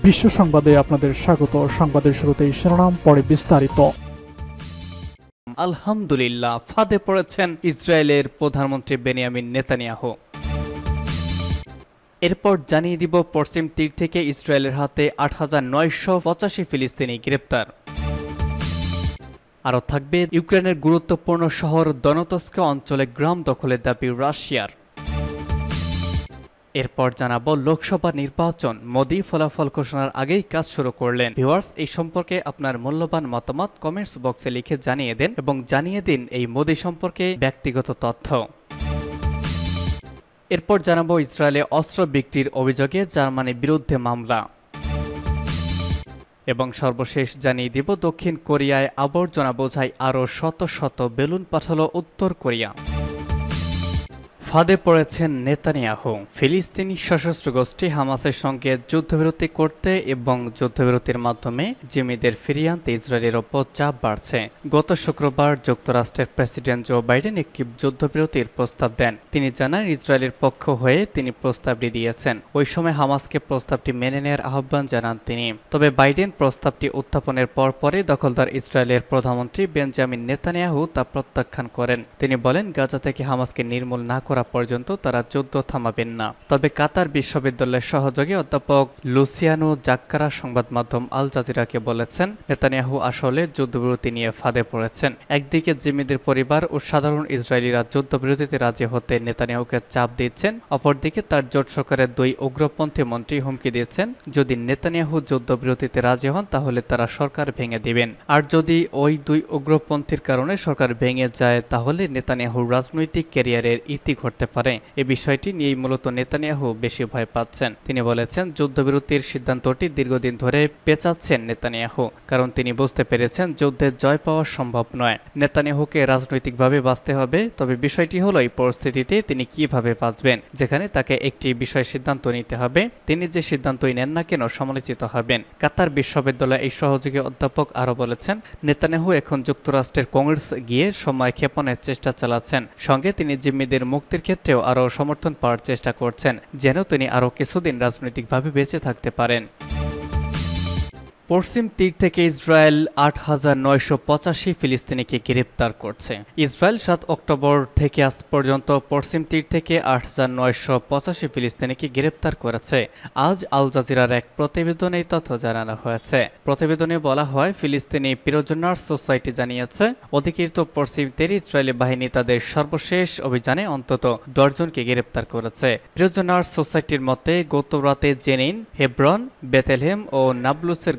বিশ্ব সংবাদে আপনাদের স্বাগত। সংবাদের শুরুতেই শিরোনাম, পরে বিস্তারিত। আলহামদুলিল্লাহ, ফাঁদে পড়েছেন ইসরায়েলের প্রধানমন্ত্রী বেনিয়ামিন নেতানিয়াহু। এরপর জানিয়ে দিব পশ্চিম তীর থেকে ইসরায়েলের হাতে ৮,৯৮৫ ফিলিস্তিনি গ্রেপ্তার। আরও থাকবে ইউক্রেনের গুরুত্বপূর্ণ শহর দনেতস্ক অঞ্চলে গ্রাম দখলের দাবি রাশিয়ার। এরপর জানাবো লোকসভা নির্বাচন, মোদি ফলাফল ঘোষণার আগেই কাজ শুরু করলেন। ভিউয়ার্স, এই সম্পর্কে আপনার মূল্যবান মতামত কমেন্টস বক্সে লিখে জানিয়ে দেন এবং জানিয়ে দিন এই মোদি সম্পর্কে ব্যক্তিগত তথ্য। এরপর জানাবো ইসরায়েলে অস্ত্র বিক্রির অভিযোগে জার্মানির বিরুদ্ধে মামলা। এবং সর্বশেষ জানিয়ে দিব দক্ষিণ কোরিয়ায় আবর্জনা বোঝাই আরও শত শত বেলুন পাঠালো উত্তর কোরিয়া। ফাঁদে পড়েছেন নেতানিয়াহু। ফিলিস্তিনি সশস্ত্র গোষ্ঠী হামাসের সঙ্গে যুদ্ধবিরতি করতে এবং যুদ্ধবিরতির মাধ্যমে জিম্মিদের ফিরিয়ে আনতে ইসরায়েলের ওপর চাপ বাড়ছে। গত শুক্রবার যুক্তরাষ্ট্রের প্রেসিডেন্ট জো বাইডেন একটি যুদ্ধবিরতির প্রস্তাব দেন। তিনি জানান ইসরায়েলের পক্ষ হয়ে তিনি প্রস্তাবটি দিয়েছেন। ওই সময় হামাসকে প্রস্তাবটি মেনে নেওয়ার আহ্বান জানান তিনি। তবে বাইডেন প্রস্তাবটি উত্থাপনের পরপরই দখলদার ইসরায়েলের প্রধানমন্ত্রী বেঞ্জামিন নেতানিয়াহু তা প্রত্যাখ্যান করেন। তিনি বলেন, গাজা থেকে হামাসকে নির্মূল না করা পর্যন্ত তারা যুদ্ধ থামাবেন না। তবে কাতার বিশ্ববিদ্যালয়ের সহযোগী অধ্যাপক লুসিয়ানো জাক্কারা সংবাদ মাধ্যম আল জাজিরাকে বলেছেন, নেতানিয়াহু আসলে যুদ্ধবিরতি নিয়ে ফাঁদে পড়েছেন। একদিকে জিম্মিদের পরিবার ও সাধারণ ইসরায়েলিরা যুদ্ধবিরতিতে রাজি হতে নেতানিয়াহুকে চাপ দিচ্ছেন, অপরদিকে তার জোট সরকারের 2 উগ্রপন্থী মন্ত্রী হুমকি দিয়েছেন যদি নেতানিয়াহু যুদ্ধবিরতিতে রাজি হন তাহলে তারা সরকার ভেঙে দিবেন। আর যদি ওই 2 উগ্রপন্থীর কারণে সরকার ভেঙে যায় তাহলে নেতানিয়াহুর রাজনৈতিক ক্যারিয়ারের ইতি ঘটতে পারে। এই বিষয়টি নিয়েই মূলত নেতানিয়াহু বেশি ভয় পাচ্ছেন। তিনি বলেছেন, যুদ্ধবিরতির সিদ্ধান্তটি দীর্ঘদিন ধরে পেঁচাচ্ছেন নেতানিয়াহু, কারণ তিনি বুঝতে পেরেছেন যুদ্ধে জয় পাওয়া সম্ভব নয়। নেতানিয়াহুকে রাজনৈতিকভাবে বাঁচতে হবে, তবে বিষয়টি হলো এই পরিস্থিতিতে তিনি কিভাবে বাঁচবেন, যেখানে তাকে একটি বিষয় সিদ্ধান্ত নিতে হবে। তিনি যে সিদ্ধান্তই নেন না কেন সমালোচিত হবেন। কাতার বিশ্ববিদ্যালয়ে এই সহযোগী অধ্যাপক আরও বলেছেন, নেতানিয়াহু এখন যুক্তরাষ্ট্রের কংগ্রেস গিয়ে সময় ক্ষেপণের চেষ্টা চালাচ্ছেন। সঙ্গে তিনি জিম্মিদের মুক্তির ক্ষেত্রেও আরও সমর্থন পাওয়ার চেষ্টা করছেন, যেন তিনি আরও কিছুদিন রাজনৈতিকভাবে বেঁচে থাকতে পারেন। পশ্চিম তীর থেকে ইসরায়েল ৮,৯৮৫ ফিলিস্তিনিকে গ্রেপ্তার করছে। ইসরায়েল 7 অক্টোবর থেকে আজ পর্যন্ত পশ্চিম তীর থেকে ৮,৯৮৫ ফিলিস্তিনিকে গ্রেপ্তার করেছে। আজ আল জাজিরার এক প্রতিবেদনে এই তথ্য জানানো হয়েছে। প্রতিবেদনে বলা হয়, ফিলিস্তিনি প্রিজনার্স সোসাইটি জানিয়েছে অধিকৃত পশ্চিম তীরে ইসরায়েলি বাহিনী তাদের সর্বশেষ অভিযানে অন্তত 10 জনকে গ্রেপ্তার করেছে। প্রিজনার্স সোসাইটির মতে গত রাতে জেনিন, হেব্রন, বেথেলহেম ও নাবলুসের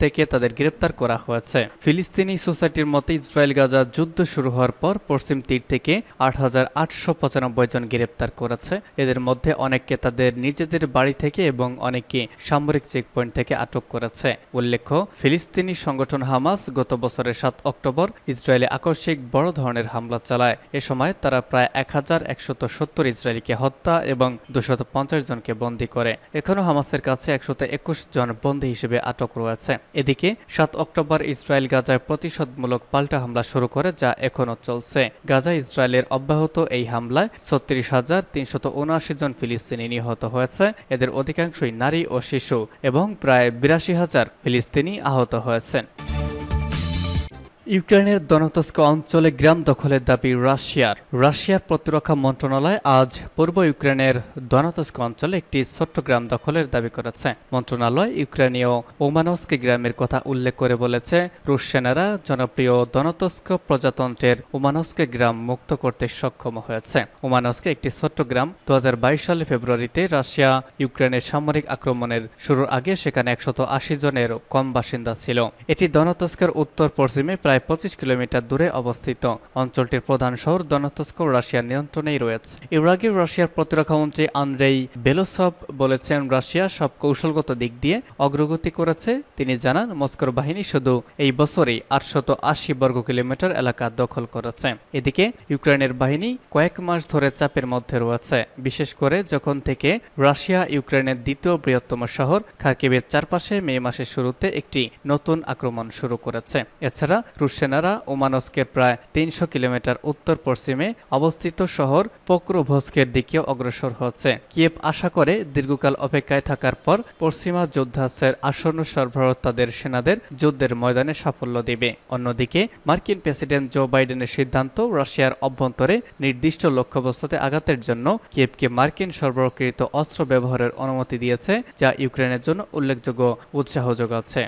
থেকে তাদের গ্রেপ্তার করা হয়েছে। ফিলিস্তিনি সোসাইটির মতে ইসরায়েল গাজা যুদ্ধ শুরু হওয়ার পর পশ্চিম তীর থেকে ৮,৮৯৫ জন গ্রেপ্তার করেছে। এদের মধ্যে অনেককে তাদের নিজেদের বাড়ি থেকে এবং অনেককে সামরিক চেকপয়েন্ট থেকে আটক করেছে। উল্লেখ্য, ফিলিস্তিনি সংগঠন হামাস গত বছরের 7 অক্টোবর ইসরায়েলে আকস্মিক বড় ধরনের হামলা চালায়। এ সময় তারা প্রায় ১,১৭০ ইসরায়েলিকে হত্যা এবং 250 জনকে বন্দী করে। এখনও হামাসের কাছে 121 জন বন্দী হিসেবে আটক রয়েছে। এদিকে 7 অক্টোবর ইসরায়েল গাজায় প্রতিশোধমূলক পাল্টা হামলা শুরু করে, যা এখনও চলছে। গাজা ইসরায়েলের অব্যাহত এই হামলায় ৩৬,৩৭৯ জন ফিলিস্তিনি নিহত হয়েছে। এদের অধিকাংশই নারী ও শিশু এবং প্রায় ৮২,০০০ ফিলিস্তিনি আহত হয়েছেন। ইউক্রেনের দনেতস্ক অঞ্চলে গ্রাম দখলের দাবি রাশিয়ার প্রতিরক্ষা মন্ত্রণালয় আজ পূর্ব ইউক্রেনের দনেতস্ক অঞ্চলে একটি ছোট্ট গ্রাম দখলের দাবি করেছে। মন্ত্রণালয় ইউক্রেনীয় উমানস্ক গ্রামের কথা উল্লেখ করে বলেছে, রুশ সেনারা জনপ্রিয় দনেতস্ক প্রজাতন্ত্রের উমানস্ক গ্রাম মুক্ত করতে সক্ষম হয়েছে। উমানস্ক একটি ছোট্ট গ্রাম। 2022 সালের ফেব্রুয়ারিতে রাশিয়া ইউক্রেনের সামরিক আক্রমণের শুরুর আগে সেখানে 180 জনেরও কম বাসিন্দা ছিল। এটি দনেতস্কের উত্তর পশ্চিমে প্রায় 25 কিলোমিটার দূরে অবস্থিত। অঞ্চলটির প্রধান শহর দনেতস্ক রাশিয়ার নিয়ন্ত্রণেই রয়েছে। এর আগে রাশিয়ার প্রতিরক্ষামন্ত্রী আন্দ্রেই বেলোসভ বলেছেন, রাশিয়া সব কৌশলগত দিক দিয়ে অগ্রগতি করেছে। তিনি জানান, মস্কোর বাহিনী শুধু এই বছরই 880 বর্গ কিলোমিটার এলাকা দখল করেছে। এদিকে ইউক্রেনের বাহিনী কয়েক মাস ধরে চাপের মধ্যে রয়েছে, বিশেষ করে যখন থেকে রাশিয়া ইউক্রেনের দ্বিতীয় বৃহত্তম শহর খার্কিভের চারপাশে মে মাসের শুরুতে একটি নতুন আক্রমণ শুরু করেছে। এছাড়া রুশ সেনারা ওমানস্কের প্রায় 300 কিলোমিটার উত্তর পশ্চিমে অবস্থিত শহর পোক্রোভস্কের দিকে অগ্রসর হচ্ছে। কিয়েভ আশা করে দীর্ঘকাল অপেক্ষায় থাকার পর পশ্চিমা যুদ্ধাস্ত্রের আসন্ন সরবরাহ তাদের সেনাদের যুদ্ধের ময়দানে সাফল্য দেবে। অন্যদিকে মার্কিন প্রেসিডেন্ট জো বাইডেনের সিদ্ধান্ত রাশিয়ার অভ্যন্তরে নির্দিষ্ট লক্ষ্যবস্তুতে আঘাতের জন্য কিয়েভকে মার্কিন সরবরাহকৃত অস্ত্র ব্যবহারের অনুমতি দিয়েছে, যা ইউক্রেনের জন্য উল্লেখযোগ্য উৎসাহ যোগাচ্ছে।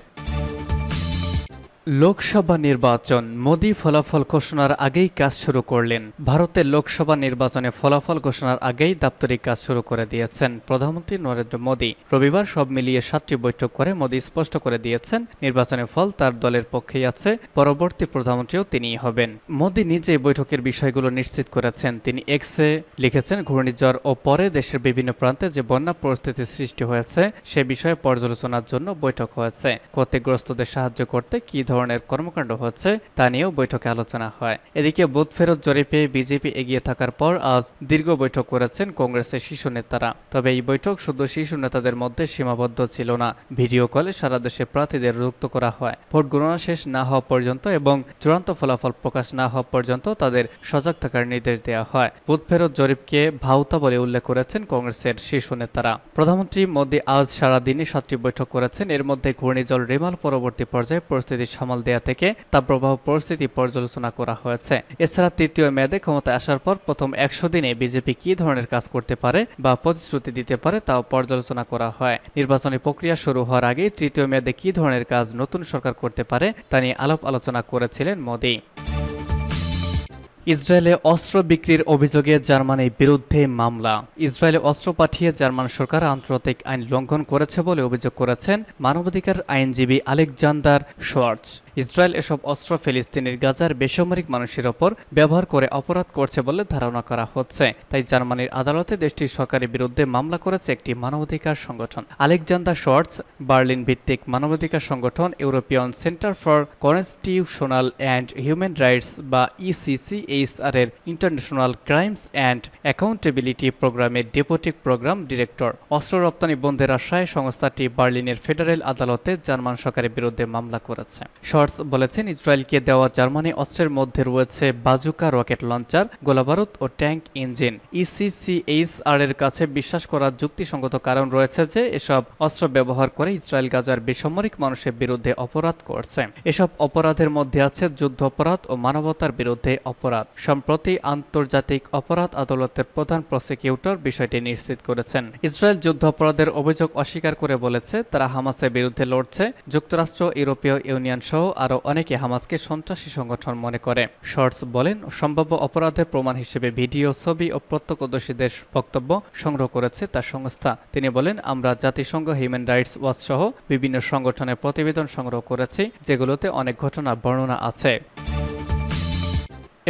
লোকসভা নির্বাচন, মোদি ফলাফল ঘোষণার আগেই কাজ শুরু করলেন। ভারতের লোকসভা নির্বাচনে ফলাফল ঘোষণার আগেই দাপ্তরিক কাজ শুরু করে দিয়েছেন প্রধানমন্ত্রী নরেন্দ্র মোদি। রবিবার সব মিলিয়ে 7টি বৈঠক করে মোদি স্পষ্ট করে দিয়েছেন নির্বাচনের ফল তার দলের পক্ষেই আছে, পরবর্তী প্রধানমন্ত্রীও তিনিই হবেন। মোদি নিজেই বৈঠকের বিষয়গুলো নিশ্চিত করেছেন। তিনি এক্সে লিখেছেন, ঘূর্ণিঝড় ও পরে দেশের বিভিন্ন প্রান্তে যে বন্যা পরিস্থিতির সৃষ্টি হয়েছে সে বিষয়ে পর্যালোচনার জন্য বৈঠক হয়েছে। ক্ষতিগ্রস্তদের সাহায্য করতে কি ধরনের কর্মকাণ্ড হচ্ছে তা নিয়েও বৈঠকে আলোচনা হয়। এদিকে বুথ ফেরত জরিপে বিজেপি এগিয়ে থাকার পর আজ দীর্ঘ বৈঠক করেছেন কংগ্রেসের শীর্ষ নেতারা। তবে এই বৈঠক শুধু শীর্ষ নেতাদের মধ্যে সীমাবদ্ধ ছিল না, ভিডিও কলে সারা দেশে প্রার্থীদের যুক্ত করা হয়। ভোট গণনা শেষ না হওয়া পর্যন্ত এবং চূড়ান্ত ফলাফল প্রকাশ না হওয়া পর্যন্ত তাদের সজাগ থাকার নির্দেশ দেওয়া হয়। বুথ ফেরত জরিপকে ভাউতা বলে উল্লেখ করেছেন কংগ্রেসের শীর্ষ নেতারা। প্রধানমন্ত্রী মোদি আজ সারাদিনে 7টি বৈঠক করেছেন। এর মধ্যে ঘূর্ণিঝড় রেমাল পরবর্তী পর্যায়ে পরিস্থিতি সামাল দেয়া থেকে তাপপ্রবাহ পরিস্থিতি পর্যালোচনা করা হয়েছে। এছাড়া তৃতীয় মেয়াদে ক্ষমতায় আসার পর প্রথম 100 দিনে বিজেপি কি ধরনের কাজ করতে পারে বা প্রতিশ্রুতি দিতে পারে তাও পর্যালোচনা করা হয়। নির্বাচনী প্রক্রিয়া শুরু হওয়ার আগে তৃতীয় মেয়াদে কি ধরনের কাজ নতুন সরকার করতে পারে তা নিয়ে আলাপ আলোচনা করেছিলেন মোদি। ইসরায়েলে অস্ত্র বিক্রির অভিযোগে জার্মানির বিরুদ্ধে মামলা। ইসরায়েলে অস্ত্র পাঠিয়ে জার্মান সরকার আন্তর্জাতিক আইন লঙ্ঘন করেছে বলে অভিযোগ করেছেন মানবাধিকার আইনজীবী আলেকজান্ডার শোয়ার্টজ। ইসরায়েল এসব অস্ত্র ফিলিস্তিনের গাজার বেসামরিক মানুষের ওপর ব্যবহার করে অপরাধ করছে বলে ধারণা করা হচ্ছে। তাই জার্মানির আদালতে দেশটির সরকারের বিরুদ্ধে মামলা করেছে একটি মানবাধিকার সংগঠন। আলেকজান্ডার শোয়ার্টজ বার্লিন ভিত্তিক মানবাধিকার সংগঠন European centre for constitutional and human rights বা ইসিসিএইচআর এর ইন্টারন্যাশনাল ক্রাইমস অ্যান্ড অ্যাকাউন্টেবিলিটি প্রোগ্রামের ডেপুটি প্রোগ্রাম ডিরেক্টর। অস্ত্র রপ্তানি বন্ধের আশায় সংস্থাটি বার্লিনের ফেডারেল আদালতে জার্মান সরকারের বিরুদ্ধে মামলা করেছে। শর্টস বলেছেন, ইসরায়েলকে দেওয়া জার্মানি অস্ত্রের মধ্যে রয়েছে বাজুকা রকেট লঞ্চার, গোলাবারুদ ও ট্যাঙ্ক ইঞ্জিন। ইসিসিএইচআর এর কাছে বিশ্বাস করার যুক্তিসঙ্গত কারণ রয়েছে যে এসব অস্ত্র ব্যবহার করে ইসরায়েল গাজার বেসামরিক মানুষের বিরুদ্ধে অপরাধ করছে। এসব অপরাধের মধ্যে আছে যুদ্ধ অপরাধ ও মানবতার বিরুদ্ধে অপরাধ। সম্প্রতি আন্তর্জাতিক অপরাধ আদালতের প্রধান প্রসিকিউটর বিষয়টি নিশ্চিত করেছেন। ইসরায়েল যুদ্ধ অপরাধের অভিযোগ অস্বীকার করে বলেছে তারা হামাসের বিরুদ্ধে লড়ছে। যুক্তরাষ্ট্র, ইউরোপীয় ইউনিয়ন সহ আরও অনেকে হামাসকে সন্ত্রাসী সংগঠন মনে করে। শর্টস বলেন, সম্ভাব্য অপরাধের প্রমাণ হিসেবে ভিডিও, ছবি ও প্রত্যক্ষদর্শীদের বক্তব্য সংগ্রহ করেছে তার সংস্থা। তিনি বলেন, আমরা জাতিসংঘ, হিউম্যান রাইটস ওয়াচ সহ বিভিন্ন সংগঠনের প্রতিবেদন সংগ্রহ করেছি যেগুলোতে অনেক ঘটনা বর্ণনা আছে।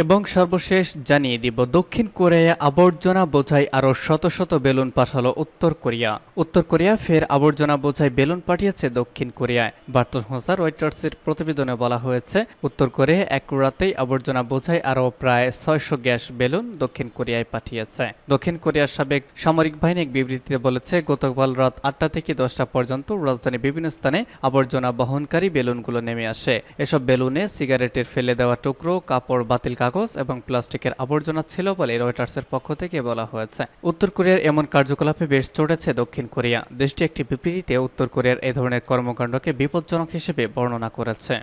এবং সর্বশেষ জানিয়ে দিব, দক্ষিণ কোরিয়ায় আবর্জনা বোঝাই আরও শত শত বেলুন পাঠালো উত্তর কোরিয়া। উত্তর কোরিয়া ফের আবর্জনা বোঝাই বেলুন পাঠিয়েছে দক্ষিণ কোরিয়ায়। বার্তা সংস্থা রয়টার্সের প্রতিবেদনে বলা হয়েছে, উত্তর কোরিয়া এক রাতেই আবর্জনা বোঝাই আরও প্রায় 600 গ্যাস বেলুন দক্ষিণ কোরিয়ায় পাঠিয়েছে। দক্ষিণ কোরিয়ার সাবেক সামরিক বাহিনী এক বিবৃতিতে বলেছে, গতকাল রাত 8টা থেকে 10টা পর্যন্ত রাজধানীর বিভিন্ন স্থানে আবর্জনা বহনকারী বেলুনগুলো নেমে আসে। এসব বেলুনে সিগারেটের ফেলে দেওয়া টুকরো, কাপড়, বাতিল কাগজ এবং প্লাস্টিকের আবর্জনা ছিল বলে রয়টার্সের পক্ষ থেকে বলা হয়েছে। উত্তর কোরিয়ার এমন কার্যকলাপে বেশ চড়েছে দক্ষিণ কোরিয়া। দেশটি একটি বিবৃতিতে উত্তর কোরিয়ার এ ধরনের কর্মকাণ্ডকে বিপজ্জনক হিসেবে বর্ণনা করেছে।